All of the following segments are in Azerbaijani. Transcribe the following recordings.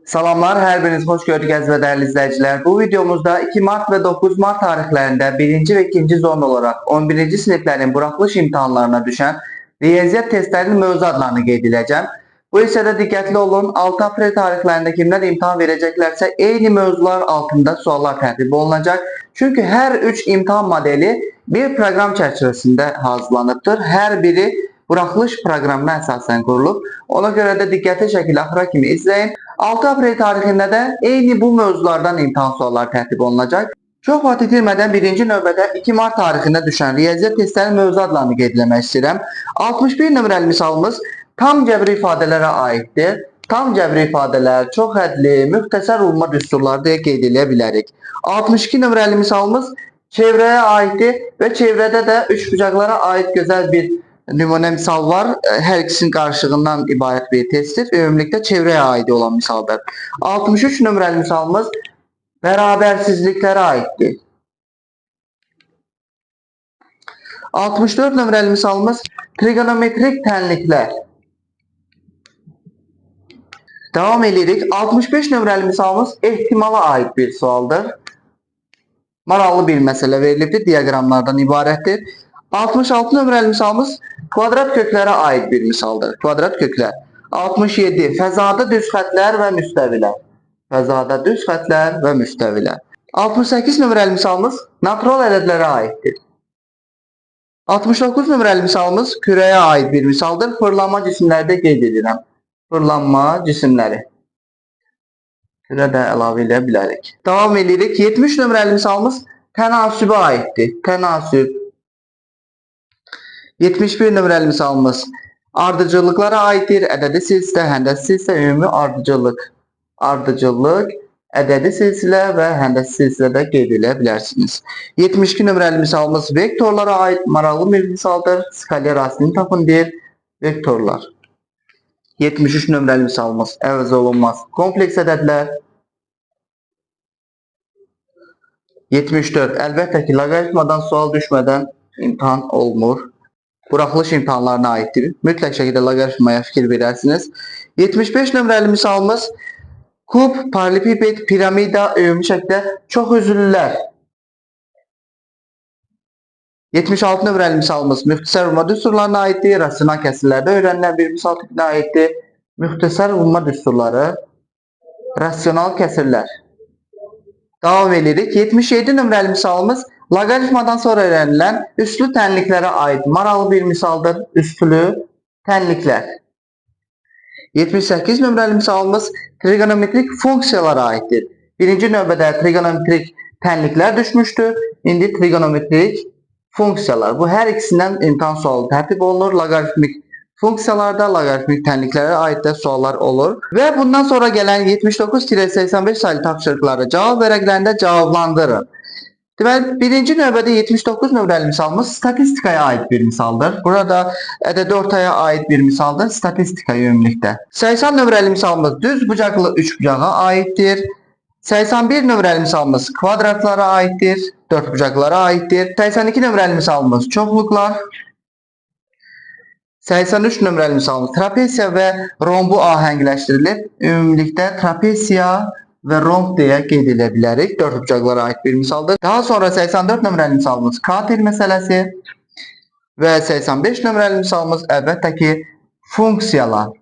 Salamlar, hər biriniz xoş gördük və dəyərli izləyicilər. Bu videomuzda 2 mart və 9 mart tarixlərində 1-ci və 2-ci zon olaraq 11-ci siniflərin buraxılış imtahanlarına düşən riyaziyyat testlərinin mövzu adlarını qeyd edəcəm. Bu hissədə diqqətli olun, 6 aprel tarixlərində kimlər imtahan verəcəklərsə eyni mövzular altında suallar tərtib olunacaq. Çünki hər 3 imtahan modeli bir proqram çərçivəsində hazırlanıbdır. Hər biri buraxılış proqramına əsasən qurulub. Ona görə də diqqətli şəkildə axıra kimi izləyin. 6 aprel tarixində də eyni bu mövzulardan imtahan sualları tərtib olunacaq. Çox vaxt itirmədən birinci növbədə 2 mart tarixində düşən riyaziyyat testlərinin mövzu adlarını qeyd etmək istəyirəm. 61 nömrəli misalımız tam cəbri ifadələrə aiddir. Tam cəbri ifadələr, çox hədli, müxtəsər olma düsturları deyə qeyd edə bilərik. 62 nömrəli misalımız çevrəyə aiddir və çevrədə də üçbucaqlara aid gözəl bir nümunə misal var. Hər ikisinin qarşılığından ibarət bir testdir. Ümumilikdə çevrəyə aid olan misaldır. 63 nömrəli misalımız bərabərsizliklərə aiddir. 64 nömrəli misalımız trigonometrik tənliklər. Davam edirik. 65 nömrəli misalımız ehtimala aid bir sualdır. Maraqlı bir məsələ verilibdir. Diaqramlardan ibarətdir. 66 nömrəli misalımız kvadrat köklərə aid bir misaldır. Kvadrat köklər. 67. Fəzada düz xətlər və müstəvilər. Fəzada düz xətlər və müstəvilər. 68 nömrəli misalımız natural ədədlərə aiddir. 69 nömrəli misalımız kürəyə aid bir misaldır. Fırlanma cisimlərdə qeyd edirəm. Fırlanma cisimləri. Kürə də əlavə edə bilərik. Davam edirik. 70 nömrəli misalımız tənasübə aiddir. Tənasüb. 71 nömrəli misalımız ardıcıllıqlara aiddir. Ədədi silsilə, həndəsi silsilə, ümumi ardıcıllıq. Ardıcıllıq, ədədi silsilə və həndəsi silsilədə qeyd edə bilərsiniz. 72 nömrəli misalımız vektorlara aid maraqlı bir misaldır. Skaler aslını tapın deyir. Vektorlar. 73 nömrəli misalımız əvəz olunmaz kompleks ədədlər. 74. Əlbəttə ki, loqaritmadan sual düşmədən imtahan olmur. Buraxılış imtahanlarına aiddir. Mütləq şəkildə loqaritmaya fikir verərsiniz. 75 nömrəli misalımız kub, paralelipiped, piramida, ümumi şəkildə çox üzüllülər. 76 nömrəli misalımız müxtəsər vurma düsturlarına aiddir. Rasional kəsrlərdə öyrənilən bir misal tipinə aiddir. Müxtəsər vurma düsturları, rasional kəsrlər. Davam edirik. 77 nömrəli misalımız loqaritmadan sonra öyrənilən üslü tənliklərə aid maraqlı bir misaldır. Üslü tənliklər. 78 nömrəli misalımız trigonometrik funksiyalara aiddir. Birinci növbədə trigonometrik tənliklər düşmüşdür. İndi trigonometrik funksiyalar. Bu hər ikisindən imtahan sualı tərtib olunur. Loqaritmik funksiyalarda, loqaritmik tənliklərə aid də suallar olur. Və bundan sonra gələn 79-85 saylı tapşırıqları cavab vərəqlərində cavablandırın. Deməli, birinci növbədə 79 nömrəli misalımız statistikaya aid bir misaldır. Burada ədədi ortaya aid bir misaldır. Statistika ümumilikdə. 80 nömrəli misalımız düz bucaqlı üçbucağa aiddir. 81 nömrəli misalımız kvadratlara aiddir. Dörtbucaqlara aiddir. 82 nömrəli misalımız çoxluqlar. 83 nömrəli misalımız trapesiya və rombu ahəngləşdirilib. Ümumilikdə trapesiya və romb deyə qeyd edə bilərik. Dörtbucaqlara aid bir misaldır. Daha sonra 84 nömrəli misalımız kater məsələsi və 85 nömrəli misalımız əlbəttə ki funksiyalar.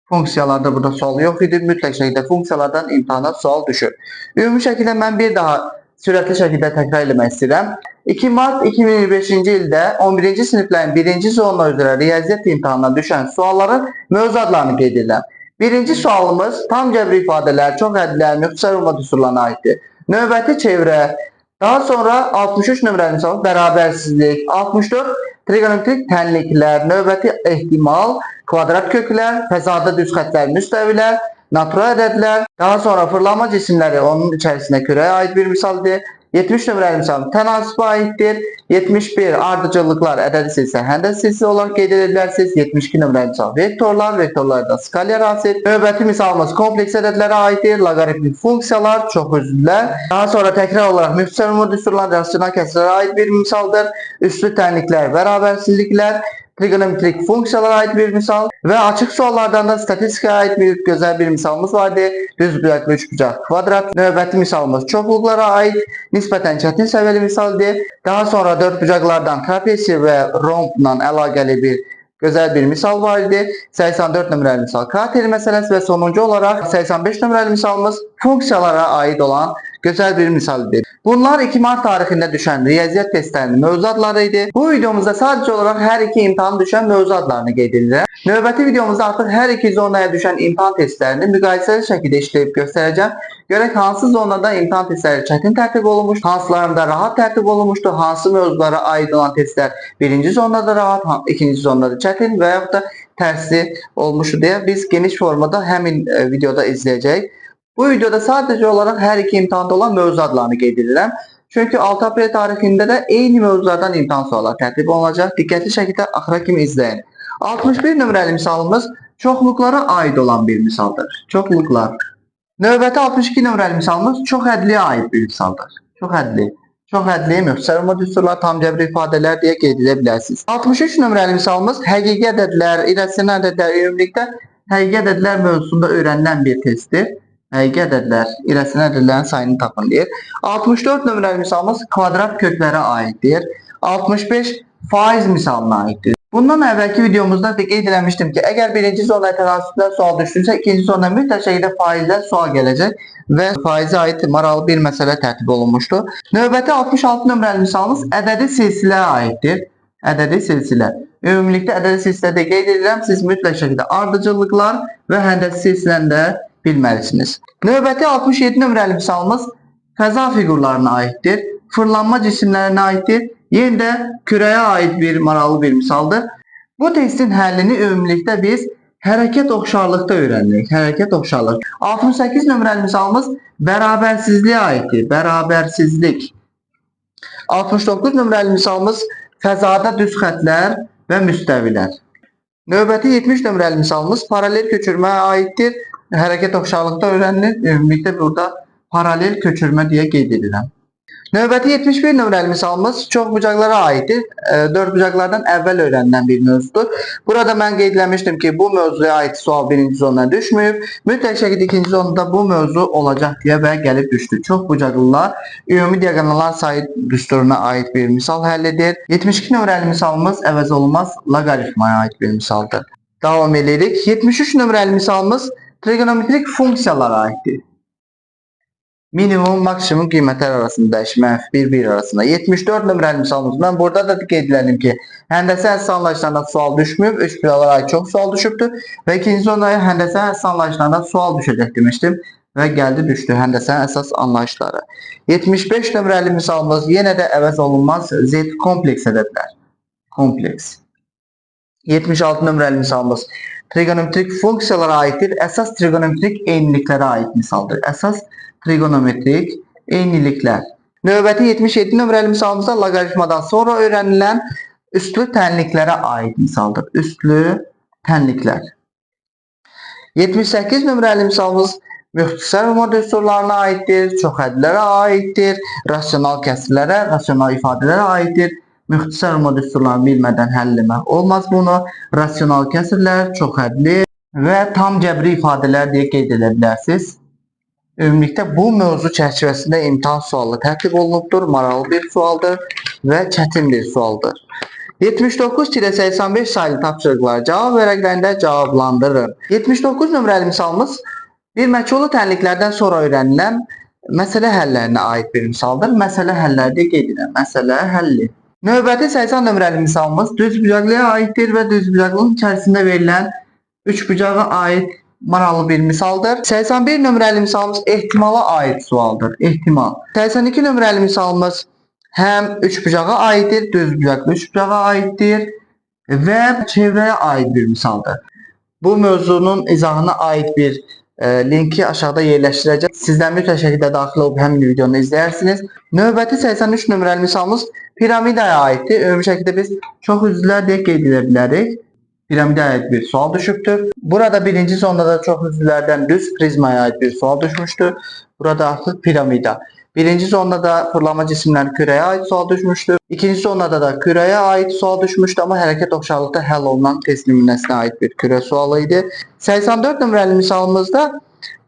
Funksiyalarda burada sual yox idi. Mütləq şəkildə funksiyalardan imtahana sual düşür. Ümumi şəkildə mən bir daha sürətli şəkildə təkrar eləmək istəyirəm. 2 mart 2025-ci ildə 11-ci siniflərin 1-ci zonla üzrə riyaziyyat imtahanına düşən sualların mövzu adlarını qeyd edirəm. Birinci sualımız tam cəbri ifadələr, çox hədlər, müxtəsər vurma düsturlarına aiddir. Növbəti çevrə. Daha sonra 63 nömrəli misal bərabərsizlik, 64 trigonometrik tənliklər, növbəti ehtimal, kvadrat köklər, fəzada düz xətlər, müstəvilər, natural ədədlər, daha sonra fırlanma cisimləri onun içərisində kürəyə aid bir misaldır. 70 nömrəli misal tənasübə aiddir. 71 ardıcıllıqlar, ədədi silsilə, həndəsi silsilə olaraq qeyd edə bilərsiniz. 72 nömrəli misal vektorlar, vektorlardan skaler asid. Növbəti misalımız kompleks ədədlərə aiddir. Loqaritmik funksiyalar, çox üzvlər. Daha sonra təkrar olaraq müxtəsər vurma düsturları, rasional kəsrlərə aid bir misaldır. Üslü tənliklər, bərabərsizliklər. trigonometrik funksiyalara ait bir misal ve açık suallardan da statistikaya ait bir güzel bir misalımız vardı. Düz bucaklı üçbucak kvadrat. Növbəti misalımız çoxluqlara ait nisbətən çətin səviyyəli misaldır. Daha sonra dörtbucaqlardan trapesiya və rombla əlaqəli bir güzel bir misal var idi. 84 nömrəli misal karakter məsələsi və sonuncu olarak 85 nömrəli misalımız funksiyalara ait olan güzel bir misaldir. Bunlar 2 Mart tarixində düşən riyaziyyat testlərinin mövzu adlarıydı. Bu videomuzda sadece olarak her iki imtahan düşən mövzu adlarını qeyd edirəm. Növbəti videomuzda artıq hər iki zonaya düşən imtahan testlərini müqayisəli şəkildə işləyib göstərəcəm. Görək hansı zonada imtahan testləri çətin tərtib olunmuş, hansılarında rahat tərtib olunmuşdur, hansı mövzulara aid olan testlər birinci zonada rahat, ikinci zonada çətin və yaxud da tərsi olmuşdur deyə biz geniş formada həmin videoda izləyəcəyik. Bu videoda sadece olarak her iki imtihanda olan mövzu adlarını qeyd edirəm. Çünkü 6 aprel tarixində də eyni mövzulardan imtahan sualları tərtib olunacaq. Diqqətli şəkildə axıra kimi izləyin. 61 nömrəli misalımız çoxluqlara aid olan bir misaldır. Çoxluqlar. Növbəti 62 nömrəli misalımız çox hədliyə aid bir misaldır. Çox hədli. Çox hədli, müxtəsər modüsturlar, tam cəbri ifadələr deyə qeyd edə bilərsiniz. 63 nömrəli misalımız həqiqi ədədlər, irrasional ədədlər, ümumilikdə həqiqi ədədlər mövzusunda öyrənilən bir testdir. Həqiqi ədədlər, irrasional ədədlərin sayını tapın deyir. 64 nömrəli misalımız kvadrat köklərə aiddir. 65 faiz misalına aiddir. Bundan əvvəlki videomuzda qeyd eləmişdim ki, əgər birinci zona tənasübdən sual düşdüysə, ikinci zona mütləq şəkildə faizdən sual gələcək və faizə aid maraqlı bir məsələ tərtib olunmuşdur. Növbəti 66 nömrəli misalımız ədədi silsiləyə aiddir. Ədədi silsilə. Ümumilikdə ədədi silsilədə qeyd edirəm, siz mütləq şəkildə ardıcıllıqlar və həndəsi silsiləni də bilməlisiniz. Növbəti 67 nömrəli misalımız fəza fiqurlarına aiddir. Fırlanma cisimlərinə aiddir. Yenə də kürəyə aid bir maraqlı bir misaldır. Bu testin həllini ümumilikdə biz hərəkət oxşarlıqda öyrənirik. Hərəkət oxşarlıq. 68 nömrəli misalımız bərabərsizliyə aiddir. Bərabərsizlik. 69 nömrəli misalımız fəzada düz xətlər və müstəvilər. Növbəti 70 nömrəli misalımız paralel köçürməyə aiddir. Hərəkət oxşarlıqda öyrənilir. Ümumilikdə burada paralel köçürmə deyə qeyd edirəm. Növbəti 71 nömrəli misalımız çox bucaqlara aiddir. 4 bucaqlardan əvvəl öyrənilən bir mövzudur. Burada mən qeyd etmişdim ki, bu mövzuya aid sual birinci zondan düşməyib. Mütləq şəkildə ikinci zonda bu mövzu olacaq deyə və gəlib düşdü. Çox bucaqlılar ümumi diaqonallar sayı düsturuna aid bir misal həllidir. 72 nömrəli misalımız əvəz olunmaz loqaritmaya aid bir misaldır. Davam edirik. 73 nömrəli misalımız trigonometrik funksiyalara aiddir. Minimum, maksimum qiymətlər arasında dəyişmə, bir arasında. 74 nömrəli misalımız. Mən burada da qeyd edim ki, həndəsə əsas anlayışlarında sual düşməyib, üç bucaqlara aid çox sual düşübdür və ikinci zonaya həndəsə əsas anlayışlarında sual düşəcək demişdim və gəldi düşdü həndəsə əsas anlayışları. 75 nömrəli misalımız yenə də əvəz olunmaz Z kompleks ədədlər. Kompleks. 76 nömrəli misalımız trigonometrik funksiyalara aiddir. Əsas trigonometrik eyniliklərə aid misaldır. Əsas trigonometrik eyniliklər. Növbəti 77 nömrəli misalımızda loqaritmadan sonra öyrənilən üstlü tənliklərə aid misaldır. Üstlü tənliklər. 78 nömrəli misalımız müxtəsər modüsturlarına aiddir, çoxhədlərə aiddir, rasional kəsrlərə, rasional ifadələrə aiddir. Müxtəsər modüsturlarını bilmədən həll etmək olmaz bunu. Rasional kəsrlər, çoxhədli və tam cəbri ifadələr deyə qeyd edə bilərsiniz. Ümumilikdə bu mövzu çərçivəsində imtahan sualı tərtib olunubdur. Maraqlı bir sualdır və çətin bir sualdır. 79-85 sayılı tapşırıqlar cavab vərəqlərində cavablandırın. 79 nömrəli misalımız bir məchulu tənliklərdən sonra öyrənilən məsələ həllərinə aid bir misaldır. Məsələ həlləri deyə qeyd edirəm. Məsələ həlli. Növbəti 80 nömrəli misalımız düz bucaqlıya aiddir və düz bucaqlının içərisində verilən üç bucağa aid maraqlı bir misaldır. 81 nömrəli misalımız ehtimala aid sualdır. Ehtimal. 82 nömrəli misalımız həm üç bucağa aiddir, düz bucaqlı üç bucağa aiddir və çevrəyə aid bir misaldır. Bu mövzunun izahına aid bir linki aşağıda yerləşdirəcəm. Sizdən mütləq şəkildə daxil olub həmin videonu izləyirsiniz. Növbəti 83 nömrəli misalımız piramidaya aiddir. Ümumi şəkildə biz çox üzvlər deyə qeyd edə bilərik. Piramidaya aid bir sual düşübdür. Burada birinci zonda da çox üzvlərdən düz prizmaya aid bir sual düşmüşdür. Burada artıq piramida. Birinci zonda da fırlama cisimlər kürəyə aid sual düşmüşdür. İkinci zonda da kürəyə aid sual düşmüşdü, amma hərəkət oxşarlıqda həll olunan test nümunəsinə aid bir kürə sualı idi. 84 nömrəli misalımızda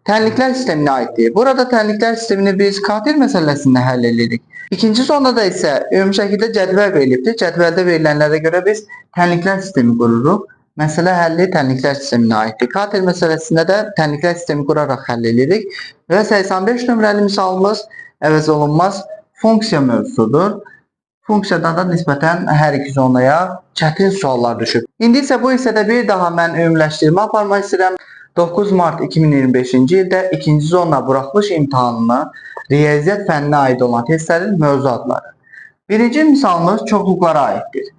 tənliklər sisteminə aiddir. Burada tənliklər sistemini biz kater məsələsində həll edirik. İkinci zonda isə ümumi şəkildə cədvəl verilibdir. Cədvəldə verilənlərə görə biz tənliklər sistemi qururuq. Məsələ həlli tənliklər sisteminə aiddir. Kater məsələsində də tənliklər sistemi quraraq həll edirik. Və 85 nömrəli misalımız əvəz olunmaz funksiya mövzusudur. Funksiyada da nisbətən hər iki zonaya çətin suallar düşüb. İndi isə bu hissədə bir daha mən ümumiləşdirmə aparmaq istəyirəm. 9 mart 2025-ci ildə ikinci zona buraxılış imtahanına riyaziyyat fənninə aid olan testlərin mövzu adları. Birinci misalımız çoxluqlara aiddir.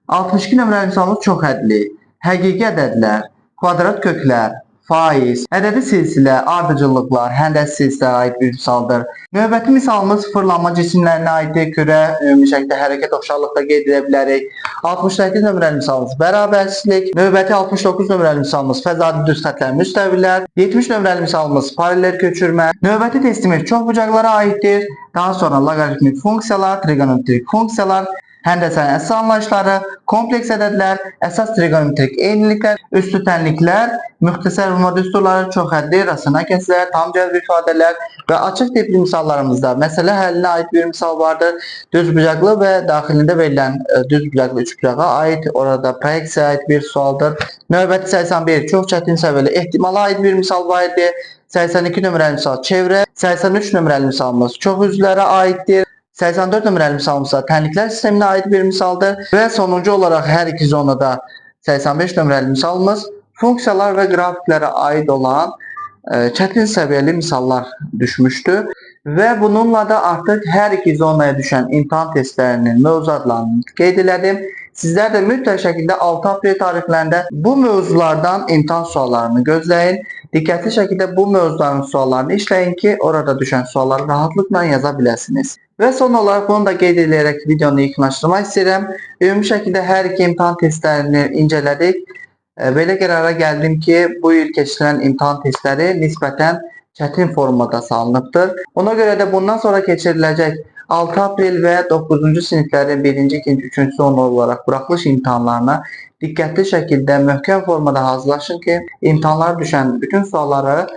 62 nömrəli misalımız çox hədli, həqiqi ədədlər, kvadrat köklər, faiz, ədədi silsilə, ardıcıllıqlar, həndəsi silsiləyə aid bir misaldır. Növbəti misalımız fırlanma cisimlərinə aiddir. Kürə ümumi şəkildə hərəkət oxşarlıqda qeyd edə bilərik. 68 nömrəli misalımız bərabərsizlik. Növbəti 69 nömrəli misalımız fəzadi düz xətlər müstəvirlər. 70 nömrəli misalımız paralel köçürmə. Növbəti testimiz çoxbucaqlara aiddir. Daha sonra loqaritmik funksiyalar, trigonometrik funksiyalar, həndəsənin əsas anlayışları, kompleks ədədlər, əsas trigonometrik eyniliklər, üstü tənliklər, müxtəsər vurma düsturları, çox hədli, rasional kəsrlər, tam cəbr ifadələr və açıq tipli misallarımızda məsələ həllinə aid bir misal vardır. Düz bucaqlı və daxilində verilən düz bucaqlı üçbucağa aid, orada proyeksiyaya aid bir sualdır. Növbəti 81 çox çətin səviyyəli ehtimala aid bir misal var idi. 82 nömrəli misal çevrə, 83 nömrəli misalımız çox üzvlərə aiddir. 84 nömrəli misalımızda tənliklər sisteminə aid bir misaldır və sonuncu olaraq hər iki zonada 85 nömrəli misalımız funksiyalar və qrafiklərə aid olan çətin səviyyəli misallar düşmüşdü və bununla da artıq hər iki zonaya düşən imtahan testlərinin mövzu adlarını qeyd elədim. Sizlər də mütləq şəkildə 6 aprel tarixlərində bu mövzulardan imtahan suallarını gözləyin. Diqqətli şəkildə bu mövzuların suallarını işləyin ki, orada düşən sualları rahatlıqla yaza biləsiniz. Və son olaraq bunu da qeyd edərək videonu yekunlaşdırmaq istəyirəm. Ümumi şəkildə hər iki imtahan testlərini incələdik. Belə qərara gəldim ki, bu il keçirilən imtahan testləri nisbətən çətin formada salınıbdır. Ona görə də bundan sonra keçiriləcək 6 aprel və 9-cu siniflərin 1-ci, 2-ci, 3-cü zona olaraq buraxılış imtahanlarına diqqətli şəkildə möhkəm formada hazırlaşın ki, imtahanlara düşən bütün sualları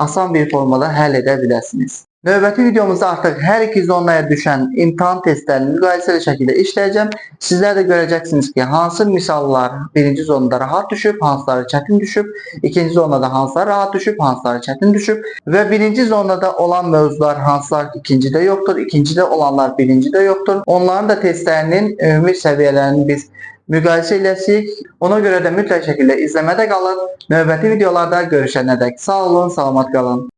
asan bir formada həll edə biləsiniz. Növbəti videomuzda artıq hər iki zonaya düşən imtahan testlərini müqayisəli şəkildə işləyəcəm. Sizlər də görəcəksiniz ki, hansı misallar birinci zonada rahat düşüb, hansıları çətin düşüb, ikinci zonada hansıları rahat düşüb, hansıları çətin düşüb və birinci zonada olan mövzular hansılar ikincidə yoxdur, ikincidə olanlar birincidə yoxdur. Onların da testlərinin ümumi səviyyələrini biz müqayisə eləyəcəyik. Ona görə də mütləq şəkildə izləmədə qalın. Növbəti videolarda görüşənədək sağ olun, salamat qalın.